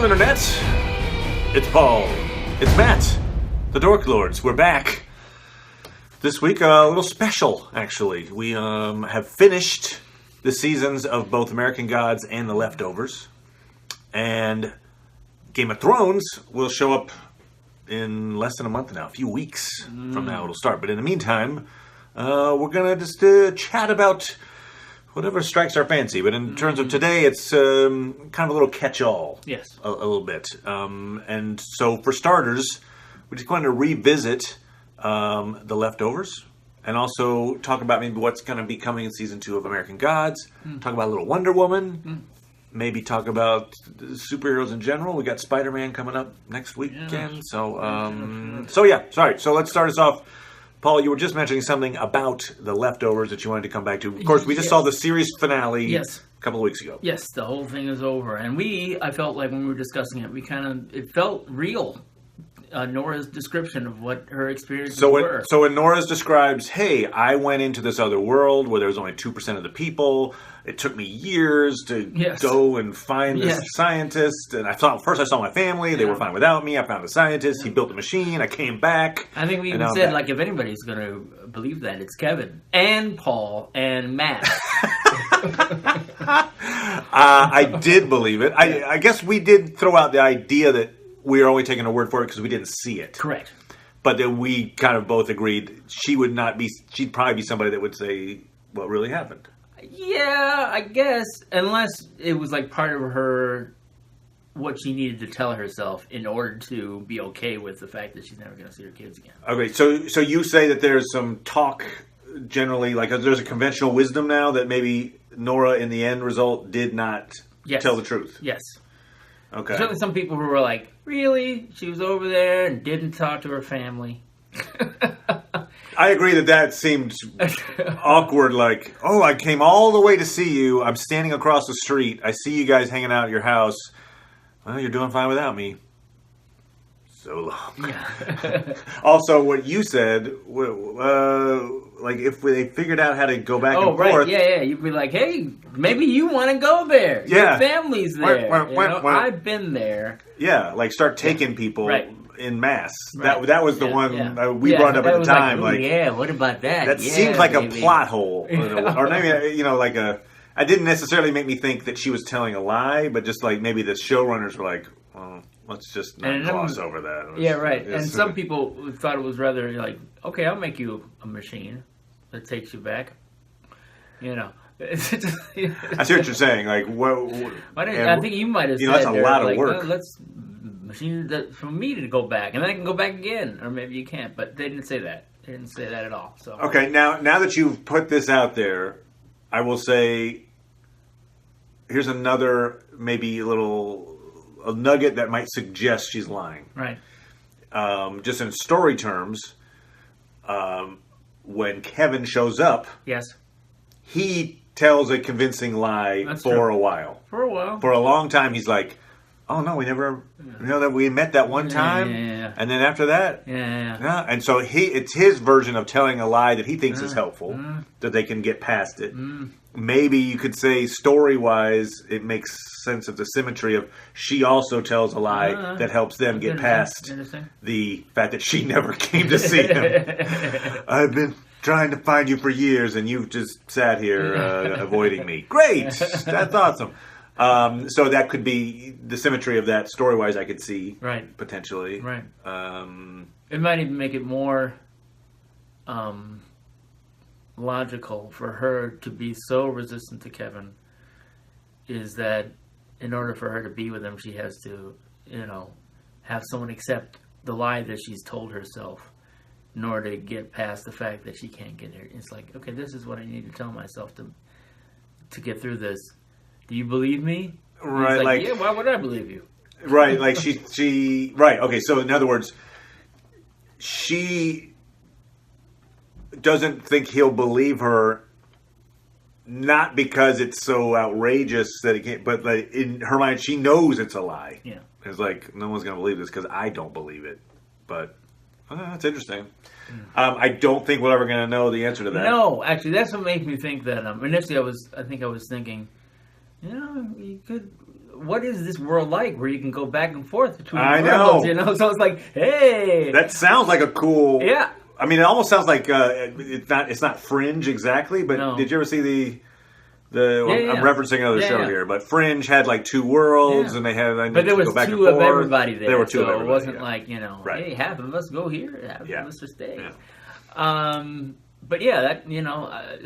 Hello, Internet. It's Paul. It's Matt. The Dork Lords. We're back. This week, a little special, actually. We have finished the seasons of both American Gods and The Leftovers. And Game of Thrones will show up in less than a month now. A few weeks from now it'll start. But in the meantime, we're going to just chat about whatever strikes our fancy. But in terms of today, it's kind of a little catch-all. Yes. A little bit. And so for starters, we're just going to revisit The Leftovers. And also talk about maybe what's going to be coming in Season 2 of American Gods. Talk about a little Wonder Woman. Maybe talk about superheroes in general. We got Spiderman coming up next weekend. Yeah. So yeah. Sorry. So let's start us off. Paul, you were just mentioning something about The Leftovers that you wanted to come back to. Of course, we just saw the series finale a couple of weeks ago. Yes, the whole thing is over. And I felt like when we were discussing it, it felt real. Nora's description of what her experiences were. So when Nora describes, hey, I went into this other world where there was only 2% of the people. It took me years to go and find this scientist. And first I saw my family. They were fine without me. I found a scientist. He built the machine. I came back. I think we even said, if anybody's going to believe that, it's Kevin and Paul and Matt. I did believe it. I guess we did throw out the idea that we are only taking a word for it because we didn't see it. Correct. But then we kind of both agreed she'd probably be somebody that would say what really happened. Yeah, I guess. Unless it was part of her, what she needed to tell herself in order to be okay with the fact that she's never going to see her kids again. Okay, so you say that there's some talk generally, there's a conventional wisdom now that maybe Nora in the end result did not tell the truth. Yes. Okay. Certainly some people who were like, really? She was over there and didn't talk to her family. I agree that seemed awkward. I came all the way to see you. I'm standing across the street. I see you guys hanging out at your house. Well, you're doing fine without me. So long. Yeah. Also, what you said, if they figured out how to go back and forth. Yeah. You'd be like, hey, maybe you want to go there. Yeah. Your family's there. I've been there. Yeah, start taking people in mass. Right. That was the one we brought up at the time. What about that? That seems like a plot hole. Or maybe, it didn't necessarily make me think that she was telling a lie, but just maybe the showrunners were like, well, let's just not gloss over that. Yeah, right. And some people thought it was rather okay, I'll make you a machine that takes you back. I see what you're saying. I think you might have said that's a lot of work. Let's machine that for me to go back, and then I can go back again, or maybe you can't. But they didn't say that. They didn't say that at all. So okay, now that you've put this out there, I will say, here's another maybe a nugget that might suggest she's lying. Right. Just in story terms, when Kevin shows up, he tells a convincing lie for a while. For a while. For a long time, he's like, oh, no, we never, that we met that one time. Yeah. And then after that. Yeah. And so it's his version of telling a lie that he thinks is helpful, that they can get past it. Maybe you could say story-wise, it makes sense of the symmetry of she also tells a lie that helps them get past the fact that she never came to see him. I've been trying to find you for years, and you've just sat here avoiding me. Great! That's awesome. So that could be the symmetry of that story-wise. I could see potentially. Right. It might even make it more logical for her to be so resistant to Kevin. Is that in order for her to be with him, she has to, have someone accept the lie that she's told herself, in order to get past the fact that she can't get there. It's like, okay, this is what I need to tell myself to get through this. Do you believe me? Right, yeah, why would I believe you? Right, she right, okay, so in other words, she doesn't think he'll believe her, not because it's so outrageous that it can't, but in her mind, she knows it's a lie. Yeah. It's no one's going to believe this because I don't believe it. But that's interesting. I don't think we're ever going to know the answer to that. No, actually, that's what made me think that. Initially, I was thinking you could. What is this world like where you can go back and forth between know. worlds? So it's like, hey, that sounds like a cool. Yeah. I mean, it almost sounds like it's not Fringe exactly, but No. did you ever see the? Yeah. I'm referencing another show here, but Fringe had like two worlds, and they had. But there was go back two and of forth. everybody there. There were two so of everybody. It wasn't like Right. hey, half of us go here, half of us are stay. Yeah. But yeah, that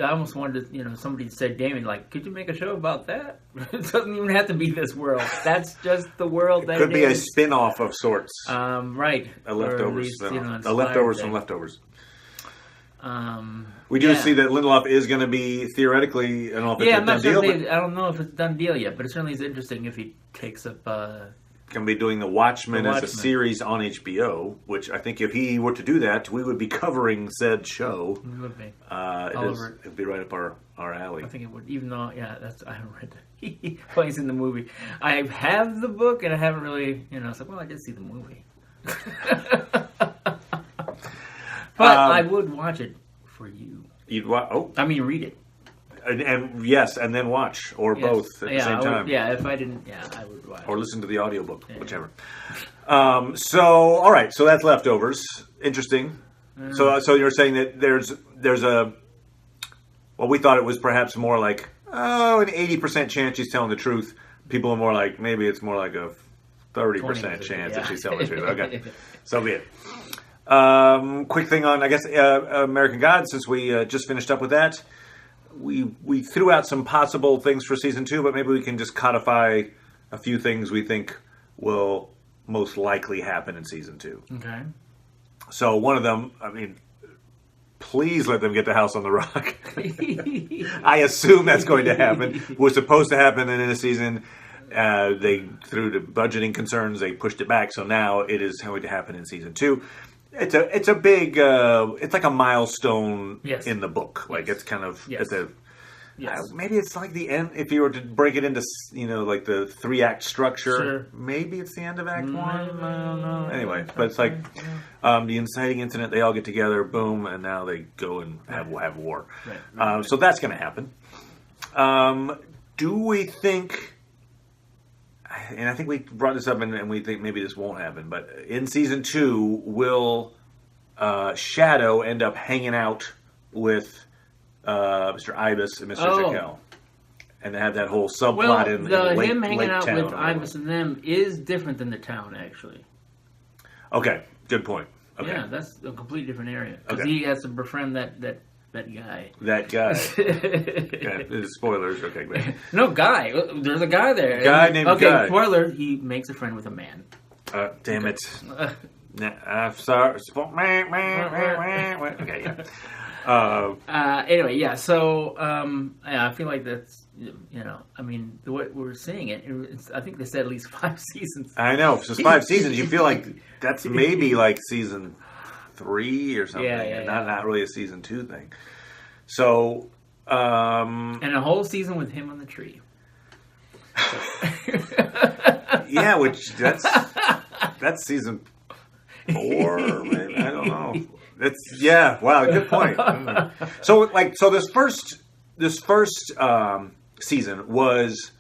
I almost wanted to somebody said, Damien, like, could you make a show about that? It doesn't even have to be this world. That's just the world that Could be is. a spin-off of sorts. Right. A leftovers least, spin-off. A leftovers there. from leftovers. We do see that Lindelof is going to be theoretically. I don't know if it's a I'm not done sure. deal, but I don't know if it's a done deal yet, but it certainly is interesting if he takes up. going to be doing The Watchmen as a Watchmen. series on HBO. Which I think if he were to do that, we would be covering said show. It would be. It'd be right up our alley. I think it would, even though, I haven't read it. He plays in the movie. I have the book, and I haven't really, it's like, well, I did see the movie. But I would watch it for you. You'd watch? Oh, I mean, read it. and yes, and then watch or both at the same time. If I didn't, I would watch. Or listen to the audiobook, whichever. So, all right, so that's leftovers. Interesting. So you're saying that there's a. Well, we thought it was perhaps more like an 80% chance she's telling the truth. People are more like maybe it's more like a 30% chance that she's telling the truth. Okay, so be it. Quick thing on, I guess, American Gods, since we just finished up with that. We threw out some possible things for season 2, but maybe we can just codify a few things we think will most likely happen in season 2. Okay. So one of them, I mean, please let them get the house on the rock. I assume that's going to happen. Was supposed to happen in a season. They, through the budgeting concerns, they pushed it back. So now it is going to happen in season 2. It's a big, it's like a milestone in the book. Like it's kind of, it's a, maybe it's like the end, if you were to break it into, like the 3-act structure, maybe it's the end of Act 1, I don't know. Anyway, but it's like the inciting incident, they all get together, boom, and now they go and have war. Right. So that's going to happen. Do we think, and I think we brought this up and we think maybe this won't happen, but in season 2, will Shadow end up hanging out with Mr. Ibis and Mr. Jekyll? And have that whole subplot in Lake him hanging out Town with Ibis and them is different than the town, actually. Okay, good point. Okay. Yeah, that's a completely different area. Because he has to befriend that guy. That guy. Okay, spoilers. Okay, great. No, guy. There's a guy there. Named Guy. Okay, spoiler. He makes a friend with a man. Damn it. I'm sorry. Okay, yeah. Anyway, yeah. So, I feel like that's, I mean, the way we're seeing it, I think they said at least 5 seasons. I know. So it's 5 seasons. You feel like that's maybe like season 3 or something. Not really a season 2 thing. So, and a whole season with him on the tree. Yeah, which that's season 4, maybe. I don't know. Wow, good point. So this first season was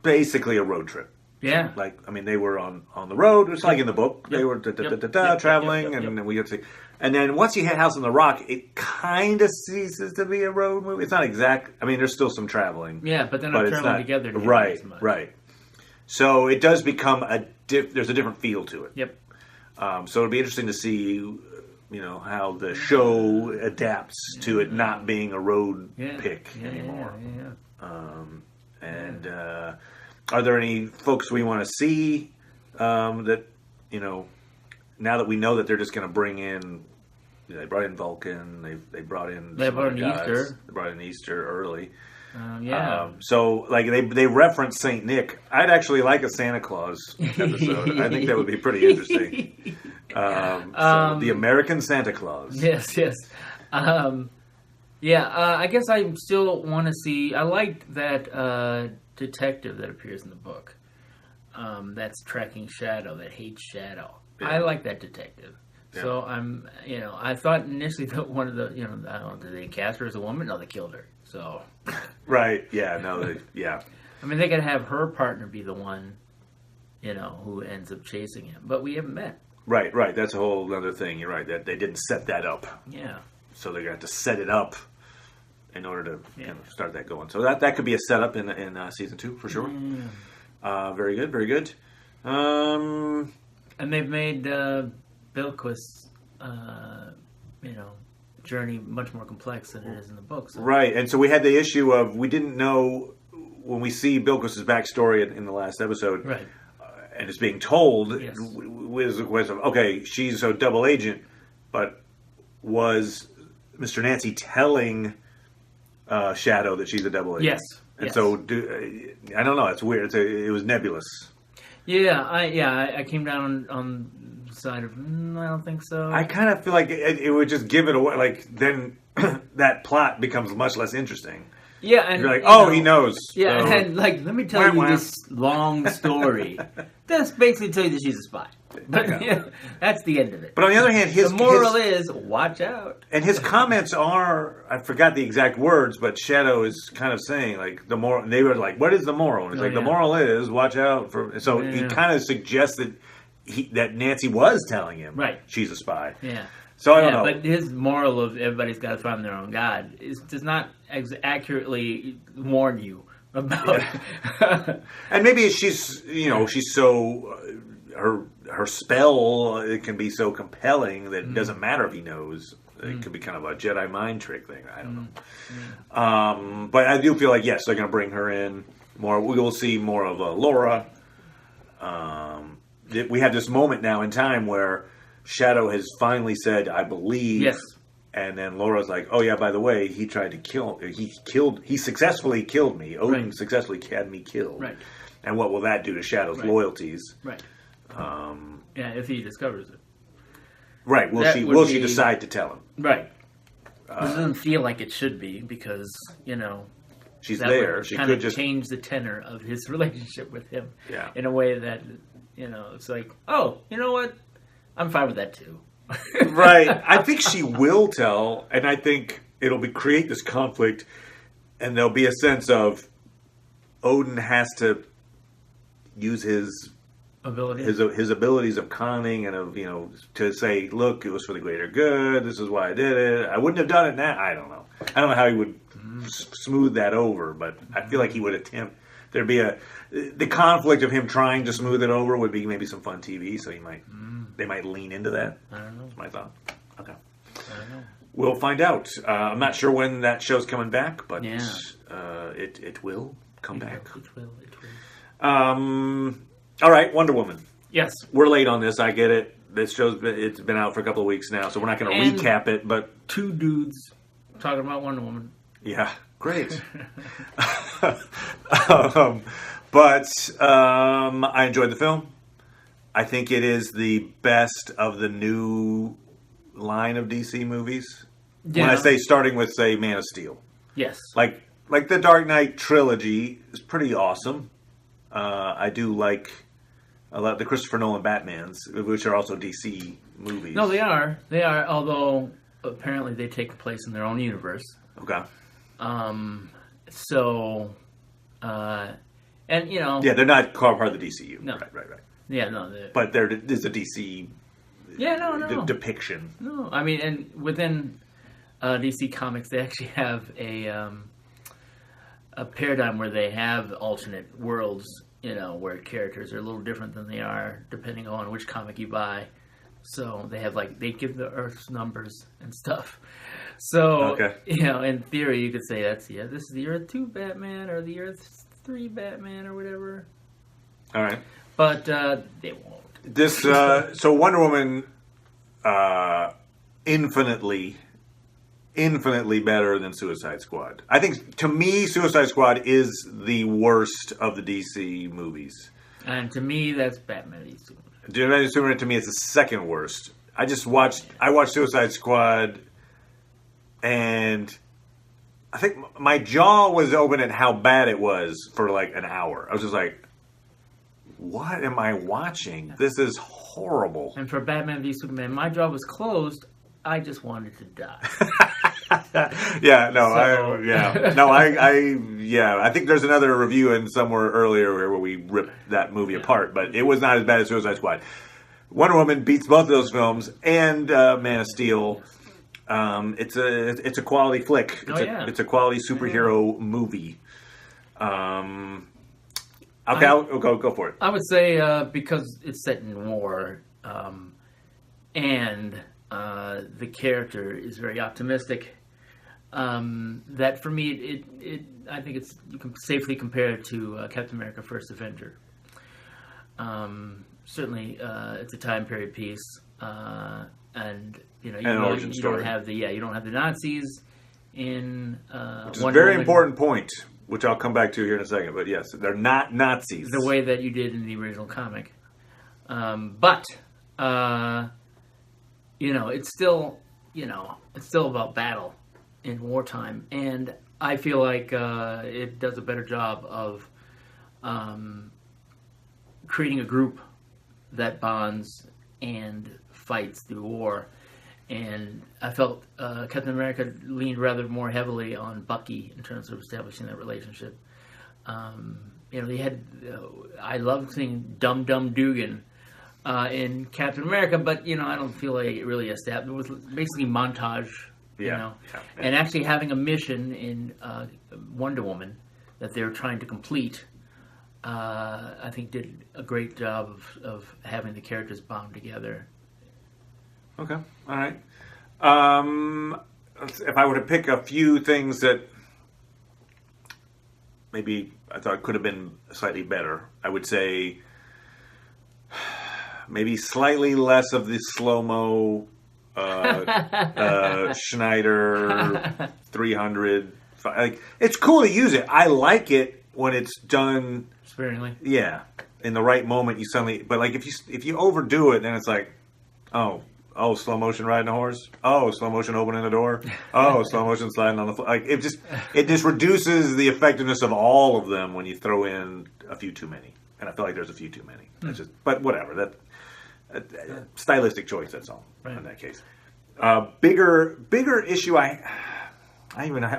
basically a road trip. Yeah. Like, I mean, they were on the road. It was like in the book. They were traveling, and then we got to see. And then once you hit House on the Rock, it kind of ceases to be a road movie. It's not exact. I mean, there's still some traveling. Yeah, but they're not traveling together. Right, right. So it does become there's a different feel to it. Yep. So it'll be interesting to see, how the show adapts to it not being a road pick anymore. And are there any folks we want to see that, now that we know that they're just going to bring in, they brought in Vulcan, they brought in Easter. They brought in Easter early. So, like, they reference Saint Nick. I'd actually like a Santa Claus episode. I think that would be pretty interesting. The American Santa Claus. Yes. I guess I still want to see. I liked that detective that appears in the book. That's tracking Shadow. That hates Shadow. Yeah. I like that detective. Yeah. So I thought initially that one of the, I don't know, did they cast her as a woman? No, they killed her. So, Right. Yeah. No. Yeah. I mean, they could have her partner be the one, who ends up chasing him. But we haven't met. Right. Right. That's a whole other thing. You're right. That they didn't set that up. Yeah. So they're going to have to set it up in order to start that going. So that could be a setup in season 2 for sure. Very good. Very good. And they've made Bilquist's, journey much more complex than it is in the books. So. Right. And so we had the issue of we didn't know when we see Bilquist's backstory in the last episode. Right. And it's being told Yes. was okay, she's a double agent, but was Mr. Nancy telling Shadow that she's a double agent? Yes. And so I don't know. It's weird. It was nebulous. Yeah, I came down on the side of I don't think so. I kind of feel like it would just give it away. Like then that plot becomes much less interesting. Yeah, and you're like, he knows. Yeah, so. and let me tell you this long story. That's basically tell you that she's a spy. But that's the end of it. But on the other hand, the moral is watch out. And his comments are, I forgot the exact words, but Shadow is kind of saying like the moral. They were like, "What is the moral?" And it's the moral is watch out for. So he kind of suggested that Nancy was telling him, she's a spy. Yeah. So I don't know. But his moral of everybody's got to find their own God does not accurately warn you about. And maybe she's she's so her spell it can be so compelling that it doesn't matter if he knows. It could be kind of a Jedi mind trick thing. I don't know. But I do feel like yes, they're going to bring her in more. We will see more of Laura. We have this moment now in time where Shadow has finally said, "I believe." Yes. And then Laura's like, "Oh yeah, by the way, he tried to kill. He successfully killed me. Odin successfully had me killed. Right. And what will that do to Shadow's loyalties? Right. If he discovers it. Right. Will she decide to tell him? Right. It doesn't feel like it should be because she's there. She could just change the tenor of his relationship with him. Yeah. In a way that it's like, oh, you know what? I'm fine with that too. Right. I think she will tell, and I think it'll create this conflict, and there'll be a sense of Odin has to use his abilities of conning and of to say, look, it was for the greater good. This is why I did it. I wouldn't have done it now. I don't know. I don't know how he would smooth that over, but I feel like he would attempt. There'd be the conflict of him trying to smooth it over would be maybe some fun TV. So they might lean into that. I don't know. That's my thought. Okay. I don't know. We'll find out. I'm not sure when that show's coming back, but it will come back. It will. All right, Wonder Woman. Yes. We're late on this. I get it. This show's it's been out for a couple of weeks now, so we're not going to recap it. But two dudes talking about Wonder Woman. Yeah, great. But I enjoyed the film. I think it is the best of the new line of DC movies. Yeah. When I say starting with, say, Man of Steel. Yes. Like the Dark Knight trilogy is pretty awesome. I do like a lot of the Christopher Nolan Batmans, which are also DC movies. No, they are. They are, although apparently they take place in their own universe. Okay. And yeah, they're not part of the DCU. No. Right. Yeah, no. But there's a DC. Yeah, no. Depiction. No, I mean, and within DC Comics, they actually have a paradigm where they have alternate worlds. Where characters are a little different than they are depending on which comic you buy. So they have they give the Earth's numbers and stuff. So in theory, you could say this is the Earth 2 Batman or the Earth 3 Batman or whatever. All right, but they won't. This so Wonder Woman, infinitely better than Suicide Squad. I think to me, Suicide Squad is the worst of the DC movies. And to me, that's Batman v Superman. Batman v Superman to me is the second worst. I watched Suicide Squad, and I think my jaw was open at how bad it was for an hour. I was just like, what am I watching? This is horrible. And for Batman v Superman, my jaw was closed. I just wanted to die. Yeah, no, So- I think there's another review in somewhere earlier where we ripped that movie apart, but it was not as bad as Suicide Squad. Wonder Woman beats both of those films and Man of Steel. It's a quality flick. It's a quality superhero movie. Okay, I'll go for it. I would say because it's set in war, and the character is very optimistic. That for me, I think you can safely compare it to Captain America: First Avenger. Certainly, it's a time period piece, and you don't have the Nazis in which is a very important point, which I'll come back to here in a second. But yes, they're not Nazis the way that you did in the original comic. But it's still about battle in wartime, and I feel like it does a better job of creating a group that bonds and fights through war. And I felt Captain America leaned rather more heavily on Bucky in terms of establishing that relationship. He had I loved seeing Dum Dum Dugan in Captain America, but I don't feel like it really established. It was basically montage, and actually having a mission in Wonder Woman that they were trying to complete. I think did a great job of having the characters bound together. Okay, all right. If I were to pick a few things that maybe I thought could have been slightly better, I would say maybe slightly less of the slow-mo Schneider 300. Like, it's cool to use it. I like it when it's done sparingly. Yeah, in the right moment, you suddenly. But like if you overdo it, then it's like, oh, slow motion riding a horse. Oh, slow motion opening the door. Oh, slow motion sliding on the floor. Like it just reduces the effectiveness of all of them when you throw in a few too many. And I feel like there's a few too many. But whatever. That stylistic choice. That's all. Right. In that case. Bigger issue. I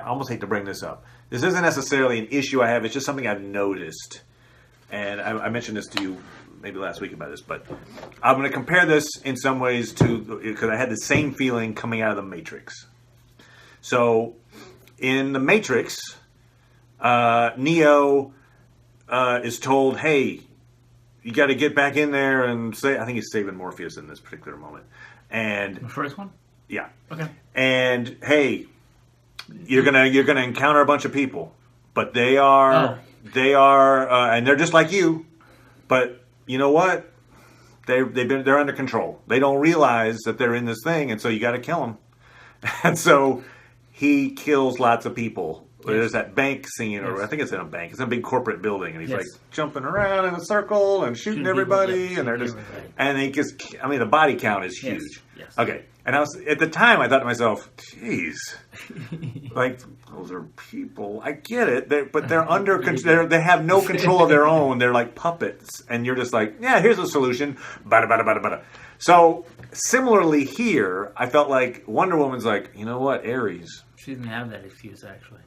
almost hate to bring this up. This isn't necessarily an issue I have. It's just something I've noticed. And I mentioned this to you maybe last week about this, but I'm going to compare this in some ways because I had the same feeling coming out of the Matrix. So in the Matrix, Neo is told, "Hey, you got to get back in there and say." I think he's saving Morpheus in this particular moment. And the first one, yeah, okay. And hey, you're gonna encounter a bunch of people, but they are and they're just like you, but. You know what? They're under control. They don't realize that they're in this thing, and so you got to kill them. And so he kills lots of people. Yes. There's that bank scene, or I think it's in a bank. It's in a big corporate building, and he's like jumping around in a circle and shooting everybody, and they're just and he gets. I mean, the body count is huge. Yes. Okay, and I was at the time I thought to myself, "Jeez, like those are people. I get it, but they're under control. They have no control of their own. They're like puppets, and you're just like, yeah, here's a solution. Bada bada bada bada." So similarly here, I felt like Wonder Woman's like, you know what, Ares. She didn't have that excuse actually.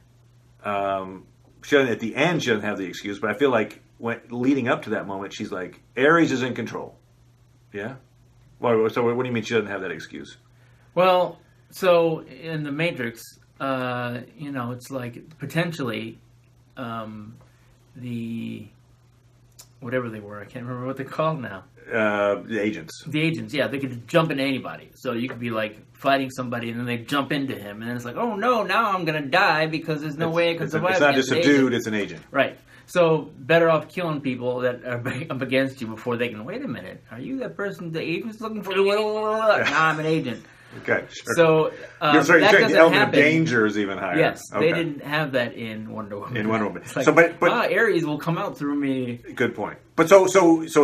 She doesn't, at the end, she doesn't have the excuse, but I feel like leading up to that moment, she's like, Ares is in control. Yeah. Well, so what do you mean she doesn't have that excuse? Well, so in the Matrix, it's like potentially the whatever they were, I can't remember what they're called now. The agents. The agents, yeah, they could jump into anybody. So you could be like fighting somebody, and then they jump into him, and then it's like, oh no, now I'm gonna die because there's no way I can survive. It's not just a dude; it's an agent. Right. So better off killing people that are up against you before they can. Wait a minute, are you that person the agent's looking for? Nah, I'm an agent. Okay, sure. So you're saying the element of danger is even higher. Yes, okay. They didn't have that in Wonder Woman. In Wonder Woman, like, so but Ares will come out through me. Good point. But so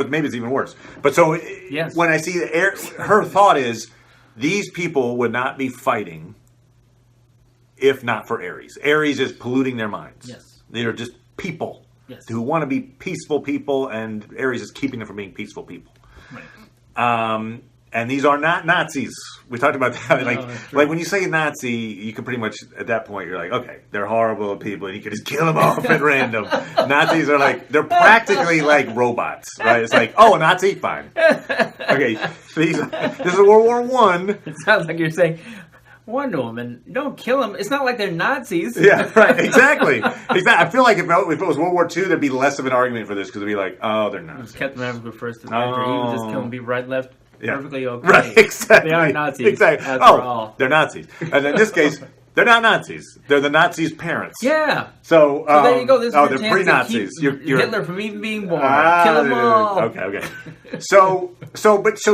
maybe it's even worse. But so yes. When I see her thought is these people would not be fighting if not for Ares. Ares is polluting their minds. Yes, they are just people who want to be peaceful people, and Ares is keeping them from being peaceful people. Right. And these are not Nazis. We talked about that. Like when you say Nazi, you can pretty much, at that point, you're like, okay, they're horrible people, and you can just kill them off at random. Nazis are like, they're practically like robots, right? It's like, oh, a Nazi? Fine. Okay, this is World War I. It sounds like you're saying, Wonder Woman, don't kill them. It's not like they're Nazis. Yeah, right, exactly. I feel like if it was World War II, there'd be less of an argument for this, because it'd be like, oh, they're Nazis. Captain America First Avenger, he would just kill them, be right, left. Yeah. Perfectly okay. Right, exactly. They aren't Nazis. Exactly. All. They're Nazis. And in this case, they're not Nazis. They're the Nazis' parents. Yeah. So there you go. This they're pre-Nazis. You're Hitler from even being born. Kill them all. Okay. So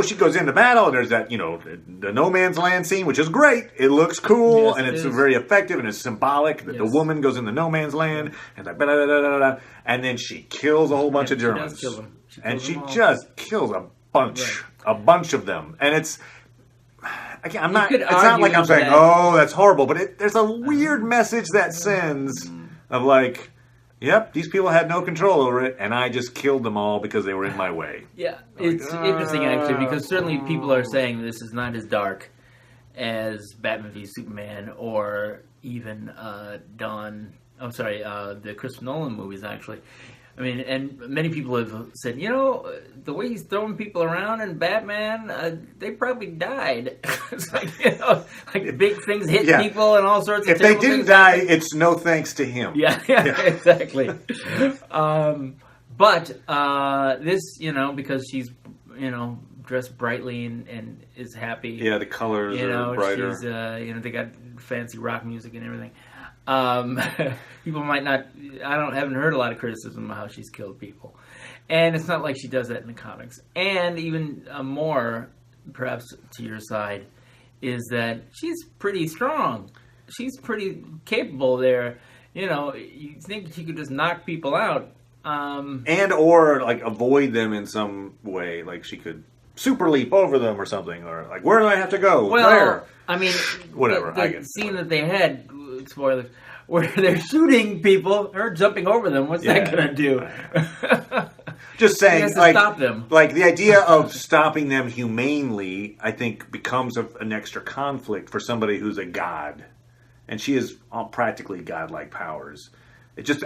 she goes into battle, and there's that, the no man's land scene, which is great. It looks cool, and it's very effective, and it's symbolic that the woman goes into no man's land, and like, and then she kills a whole bunch of Germans. She does kill them. She just kills a bunch of them, and it's. I'm not. It's not like I'm saying, "Oh, that's horrible," but there's a weird message that sends of like, "Yep, these people had no control over it, and I just killed them all because they were in my way." Yeah, it's interesting actually, because certainly people are saying this is not as dark as Batman v Superman or even the Christopher Nolan movies actually. I mean, and many people have said, the way he's throwing people around in Batman, they probably died. It's like, like big things hit people and all sorts of If they didn't die, it's no thanks to him. Yeah, exactly. But this, because she's, dressed brightly and is happy. Yeah, the colors are brighter. She's, they got fancy rock music and everything. People might not. Haven't heard a lot of criticism of how she's killed people, and it's not like she does that in the comics. And even more, perhaps to your side, is that she's pretty strong. She's pretty capable there. You think she could just knock people out, or like avoid them in some way, like she could super leap over them or something, or like, where do I have to go? Well, where? I mean, whatever. The scene that they had. Spoilers, where they're shooting people, her jumping over them. What's that gonna do? Just saying, has to stop them. Like the idea of stopping them humanely, I think, becomes an extra conflict for somebody who's a god, and she has practically godlike powers.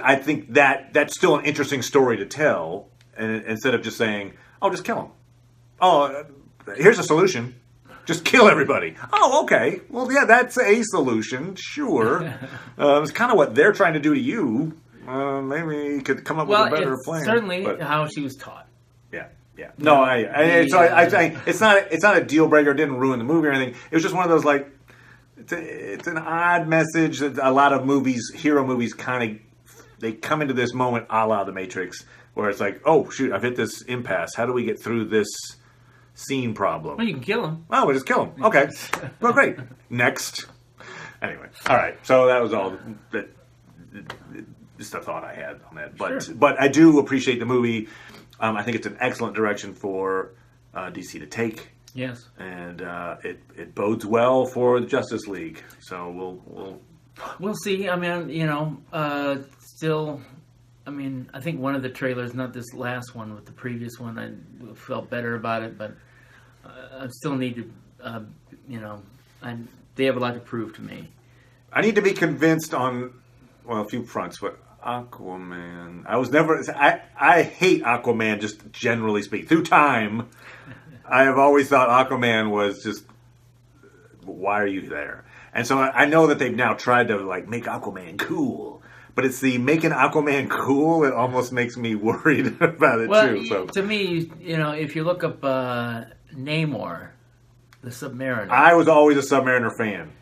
I think that's still an interesting story to tell, and instead of just saying, "Oh, just kill them." Oh, here's a solution. Just kill everybody. Oh, okay. Well, yeah, that's a solution. Sure. It's kind of what they're trying to do to you. Maybe you could come up with a better plan. Certainly how she was taught. Yeah. No, it's not a deal breaker. It didn't ruin the movie or anything. It was just one of those like, it's an odd message that a lot of movies, hero movies, they come into this moment a la The Matrix, where it's like, oh shoot, I've hit this impasse. How do we get through this scene problem? Well, you can kill him. Oh, we'll just kill him. Okay. Well, great. Next. Anyway. All right. So that was all just a thought I had on that. But I do appreciate the movie. I think it's an excellent direction for DC to take. Yes. And it bodes well for the Justice League. So we'll see. I mean, still. I mean, I think one of the trailers, not this last one, with the previous one, I felt better about it, but I still need to, they have a lot to prove to me. I need to be convinced on, a few fronts, but Aquaman, I hate Aquaman, just generally speaking. Through time, I have always thought Aquaman was just, why are you there? And so I know that they've now tried to, make Aquaman cool. But it's the making Aquaman cool that almost makes me worried about it, too. So. To me, if you look up Namor, the Submariner. I was always a Submariner fan.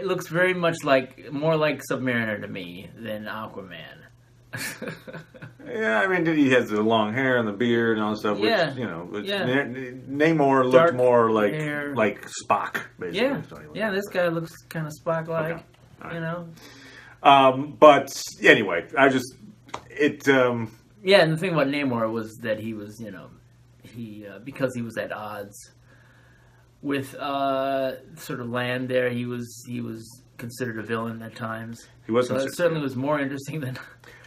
Looks very much more like Submariner to me than Aquaman. Yeah, I mean, he has the long hair and the beard and all that stuff. Yeah. Which, Namor looked more like Spock, basically. Yeah, this guy looks kind of Spock-like, okay. Right. But anyway, and the thing about Namor was that he was, because he was at odds with sort of land there, he was considered a villain at times. He was so it certainly was more interesting than.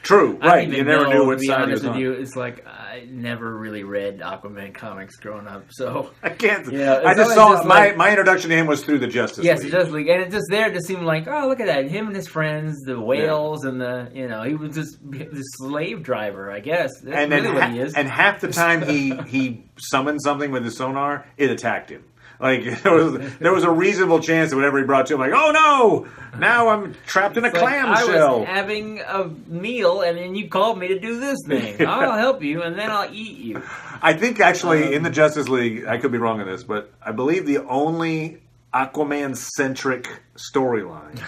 True, right? You never knew what side he was on. It's like I never really read Aquaman comics growing up, so I can't. I just saw my introduction to him was through the Justice League. Yes, the Justice League, and it just seemed like, oh, look at that, him and his friends, the whales, and he was just the slave driver, I guess. That's and really then what he is. And half the time he summoned something with his sonar, it attacked him. Like there was a reasonable chance that whatever he brought to him, like, oh no, now I'm trapped in a clamshell. I was having a meal, and then you called me to do this thing. I'll help you, and then I'll eat you. I think actually in the Justice League, I could be wrong on this, but I believe the only Aquaman-centric storyline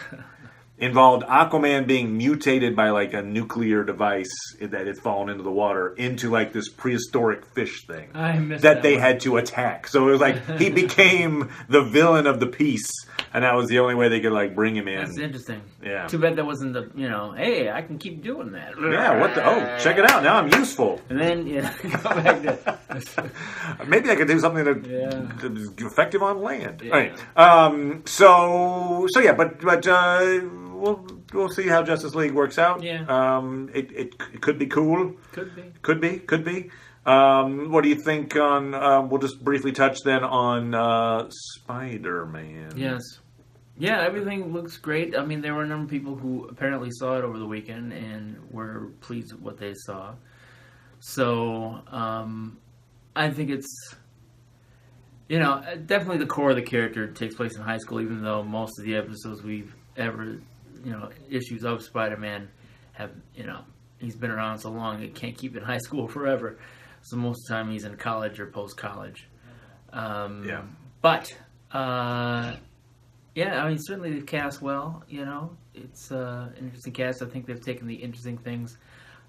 involved Aquaman being mutated by like a nuclear device that had fallen into the water into like this prehistoric fish thing that they had to attack. So it was like he became the villain of the piece, and that was the only way they could like bring him in. That's interesting. Yeah. Too bad that wasn't the hey, I can keep doing that. Yeah. What the? Oh, check it out. Now I'm useful. And then go back to maybe I could do something that is effective on land. Yeah. All right. So yeah, but. We'll see how Justice League works out. Yeah. It could be cool. Could be. Could be. What do you think on? We'll just briefly touch then on Spider-Man. Yes. Yeah, everything looks great. I mean, there were a number of people who apparently saw it over the weekend and were pleased with what they saw. So, I think it's, definitely the core of the character takes place in high school, even though most of the episodes we've ever, issues of Spider-Man have, he's been around so long, he can't keep in high school forever. So most of the time he's in college or post-college. But, I mean, certainly they've cast well, It's an interesting cast. I think they've taken the interesting things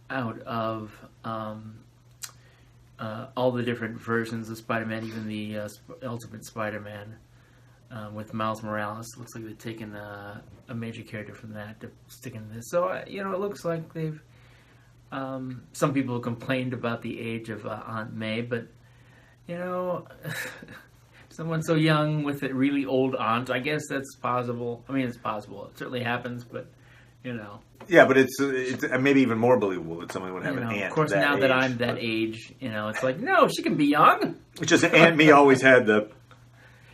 out of all the different versions of Spider-Man, even the Ultimate Spider-Man. With Miles Morales, looks like they've taken a major character from that to stick in this. So, it looks like they've... some people complained about the age of Aunt May, but, someone so young with a really old aunt, I guess that's possible. I mean, it's possible. It certainly happens, but, Yeah, but it's maybe even more believable that someone would have an aunt. Of course, that now age. that I'm that age, it's like, no, she can be young. It's just Aunt May always had the...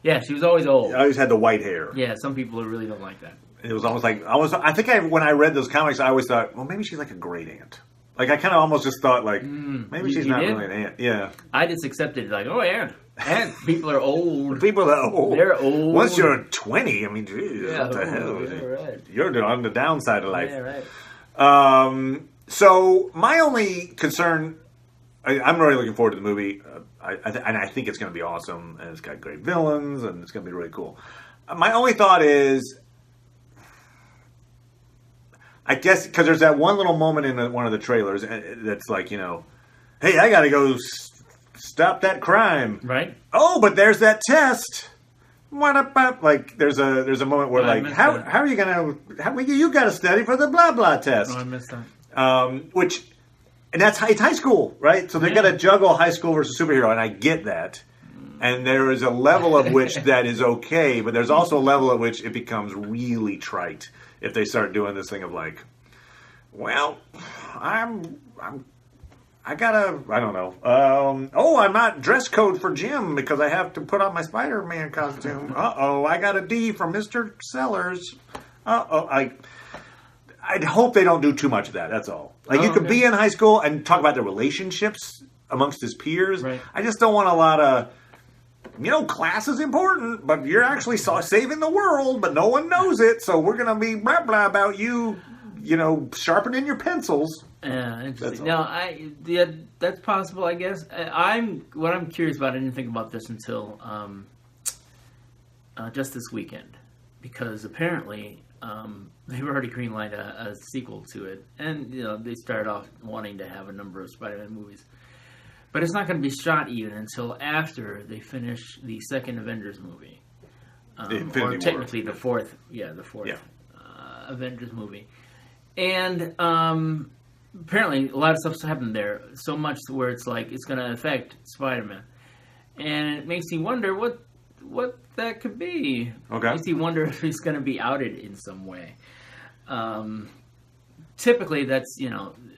Yeah, she was always old. I always had the white hair. Yeah, some people really don't like that. It was almost like when I read those comics, I always thought, well, maybe she's like a great aunt. Like I kind of almost just thought, like maybe she's not really an aunt. Yeah, I just accepted like, oh, aunt. People are old. People are old. They're old. Once you're 20, I mean, geez, what the hell? Yeah, right. You're on the downside of life. Yeah, right. So my only concern, I'm really looking forward to the movie. I think it's going to be awesome, and it's got great villains, and it's going to be really cool. My only thought is, I guess, because there's that one little moment in one of the trailers that's like, hey, I got to go stop that crime. Right. Oh, but there's that test. What about, like, there's a moment where, like, how are you going to, you got to study for the blah, blah test. Oh, I missed that. And it's high school, right? So they're going to juggle high school versus superhero, and I get that. And there is a level of which that is okay, but there's also a level at which it becomes really trite if they start doing this thing of like, well, I don't know. I'm not dress code for gym because I have to put on my Spider-Man costume. I got a D from Mr. Sellers. I'd hope they don't do too much of that. That's all. Like, you could be in high school and talk about the relationships amongst his peers. Right. I just don't want a lot of, class is important, but you're actually saving the world, but no one knows it, so we're going to be blah, blah about you, sharpening your pencils. Yeah, interesting. Now, that's possible, I guess. What I'm curious about, I didn't think about this until just this weekend, because apparently... they've already greenlighted a sequel to it, and they started off wanting to have a number of Spider-Man movies, but it's not going to be shot even until after they finish the second Avengers movie, or technically the fourth Avengers movie, and apparently a lot of stuff's happened there, so much where it's like it's going to affect Spider-Man, and it makes me wonder what what that could be. Okay. Makes you wonder if he's going to be outed in some way. Typically, that's,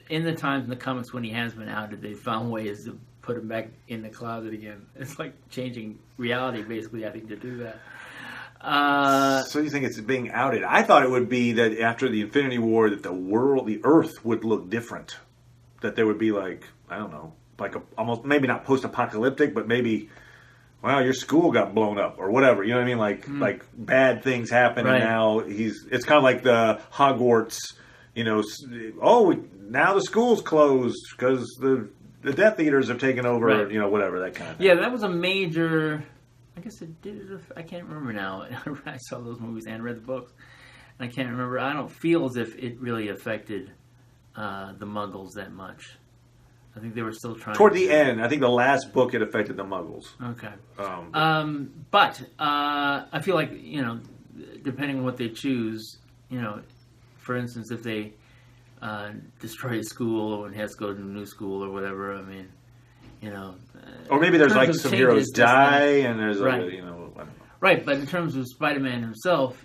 in the times in the comics when he has been outed, they found ways to put him back in the closet again. It's like changing reality, basically, I think, to do that. So you think it's being outed? I thought it would be that after the Infinity War, that the Earth would look different. That there would be like, I don't know, like almost, maybe not post-apocalyptic, but maybe, well, your school got blown up or whatever. You know what I mean? Like bad things happen, right. And now it's kind of like the Hogwarts, now the school's closed because the Death Eaters have taken over, right. Whatever, that kind of thing. Yeah, that was a major... I guess it did. I can't remember now. I saw those movies and read the books, and I can't remember. I don't feel as if it really affected the Muggles that much. I think they were still trying. Toward the end, I think the last book it affected the Muggles. Okay. But I feel like depending on what they choose, for instance, if they destroy a school and has to go to a new school or whatever, I mean. Or maybe there's like some heroes die, and there's right. I don't know. Right, but in terms of Spider-Man himself,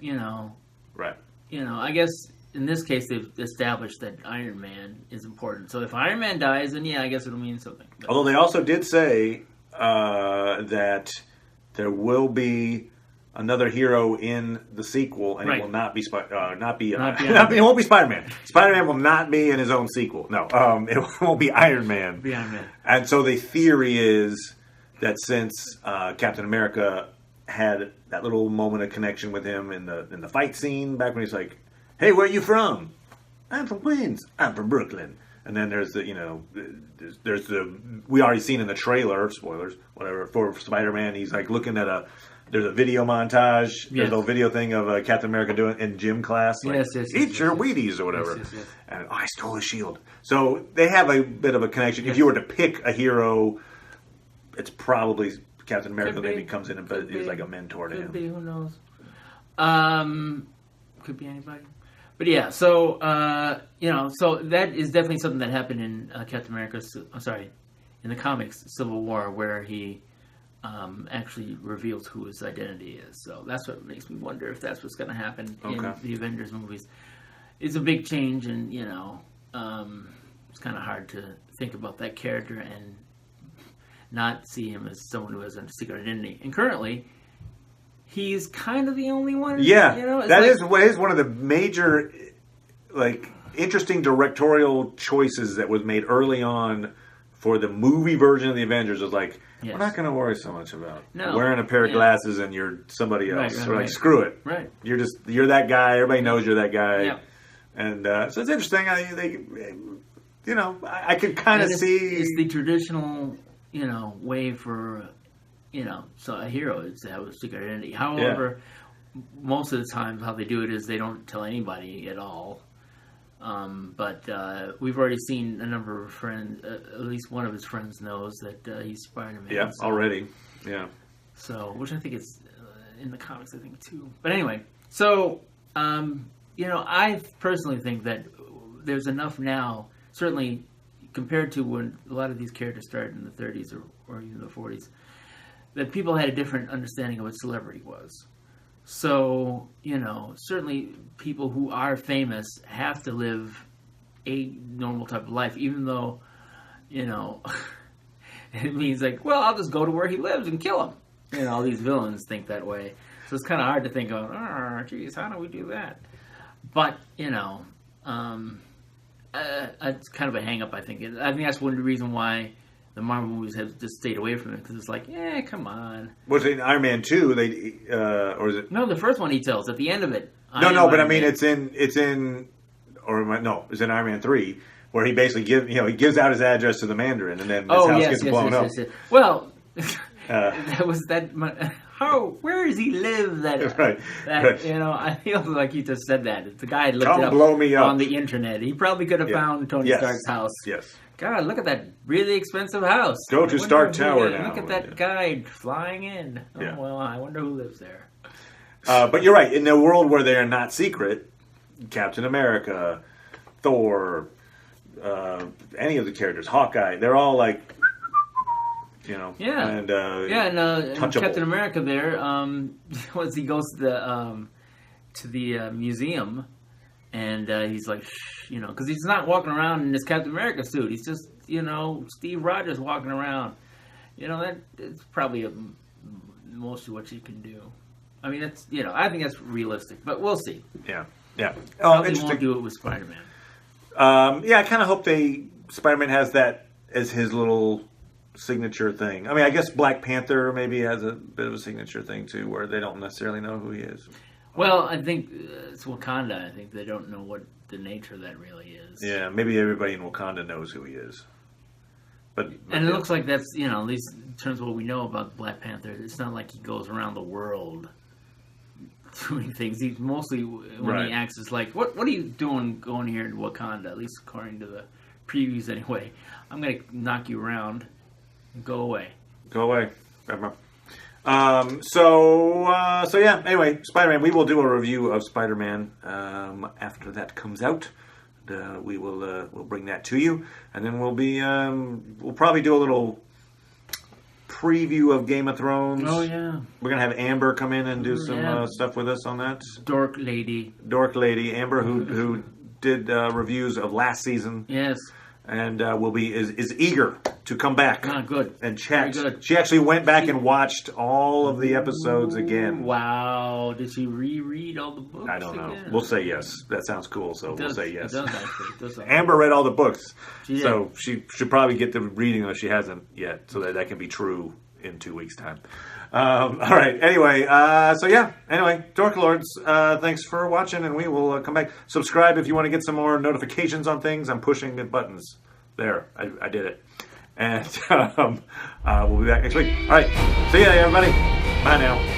right. I guess in this case they've established that Iron Man is important. So if Iron Man dies, then I guess it'll mean something. But, although they also did say that there will be another hero in the sequel, and right. it will not be it won't be Spider-Man. Spider-Man will not be in his own sequel. No, it won't be Iron Man. Be Iron Man. And so the theory is that since Captain America had that little moment of connection with him in the fight scene back when he's like, "Hey, where are you from?" "I'm from Queens." "I'm from Brooklyn." And then there's there's the we already seen in the trailer, spoilers, whatever, for Spider-Man. He's like looking at there's a video montage. Yes. There's a video thing of Captain America doing in gym class. Like, yes, eat your Wheaties or whatever. Yes. And I stole his shield. So they have a bit of a connection. Yes. If you were to pick a hero, it's probably Captain America. Maybe comes in and is like a mentor to him. Could be, who knows? Could be anybody. But yeah, so so that is definitely something that happened in Captain America. In the comics, Civil War, where he actually reveals who his identity is. So that's what makes me wonder if that's what's going to happen in the Avengers movies. It's a big change, and it's kind of hard to think about that character and not see him as someone who has a secret identity. And currently, he's kind of the only one. Yeah, that is one of the major, interesting directorial choices that was made early on for the movie version of the Avengers. Was like, we're not going to worry so much about wearing a pair of glasses and you're somebody else. Right. Screw it. Right. You're that guy. Everybody knows you're that guy. Yeah. And so it's interesting. I could kind of see. It's the traditional, way for, so a hero is to have a secret identity. However, most of the time how they do it is they don't tell anybody at all. But we've already seen a number of friends, at least one of his friends knows that he's Spider-Man. Yeah, already. Yeah. So, which I think is in the comics, I think, too. But anyway, so, I personally think that there's enough now, certainly compared to when a lot of these characters started in the 30s or even the 40s, that people had a different understanding of what celebrity was. So, certainly people who are famous have to live a normal type of life, even though, it means like, well, I'll just go to where he lives and kill him. All these villains think that way. So it's kind of hard to think of, geez, how do we do that? But, it's kind of a hang-up, I think. I think that's one reason why the Marvel movies have just stayed away from it, because it's like, come on. Was it in Iron Man 2? Or is it? No, the first one he tells at the end of it. But I mean, it's in Iron Man 3, where he basically gives out his address to the Mandarin, and then his house gets blown up. Yes. Well, that was that. Where does he live? Right. I feel like he just said that. The guy looked it up blow me up on the internet. He probably could have found Tony Stark's house. Yes. God, look at that really expensive house. Go to Stark Tower now. Look at that guy flying in. Oh, well, I wonder who lives there. But you're right. In a world where they are not secret, Captain America, Thor, any of the characters, Hawkeye, they're all like, Yeah. And and touchable. Captain America there, once he goes to the museum, and he's like, shh, because he's not walking around in his Captain America suit. He's just, Steve Rogers walking around. That's probably mostly what you can do. I mean, that's I think that's realistic, but we'll see. Yeah. Probably won't do it with Spider-Man. I kind of hope Spider-Man has that as his little signature thing. I mean, I guess Black Panther maybe has a bit of a signature thing too, where they don't necessarily know who he is. Well, I think it's Wakanda. I think they don't know what the nature of that really is. Yeah, maybe everybody in Wakanda knows who he is. But it looks like that's, at least in terms of what we know about Black Panther, it's not like he goes around the world doing things. He's mostly, when he acts, is like, what are you doing going here in Wakanda? At least according to the previews anyway. I'm going to knock you around and go away. Go away. So yeah, anyway, Spider-Man, we will do a review of Spider-Man after that comes out. We'll bring that to you, and then we'll probably do a little preview of Game of Thrones. Oh yeah, we're gonna have Amber come in and do some stuff with us on that. Dork Lady Amber, who did reviews of last season. Yes, and is eager to come back. Good. And chat. Very good. She actually went back and watched all of the episodes again. Wow. Did she reread all the books? I don't know. Again? We'll say yes. That sounds cool, so we'll say yes. It does actually. Amber read all the books. So she should probably get the reading if she hasn't yet, so that can be true in 2 weeks' time. All right. Anyway, Dork Lords, thanks for watching, and we will come back. Subscribe if you want to get some more notifications on things. I'm pushing the buttons. There, I did it. And we'll be back next week. All right. See ya, everybody. Bye now.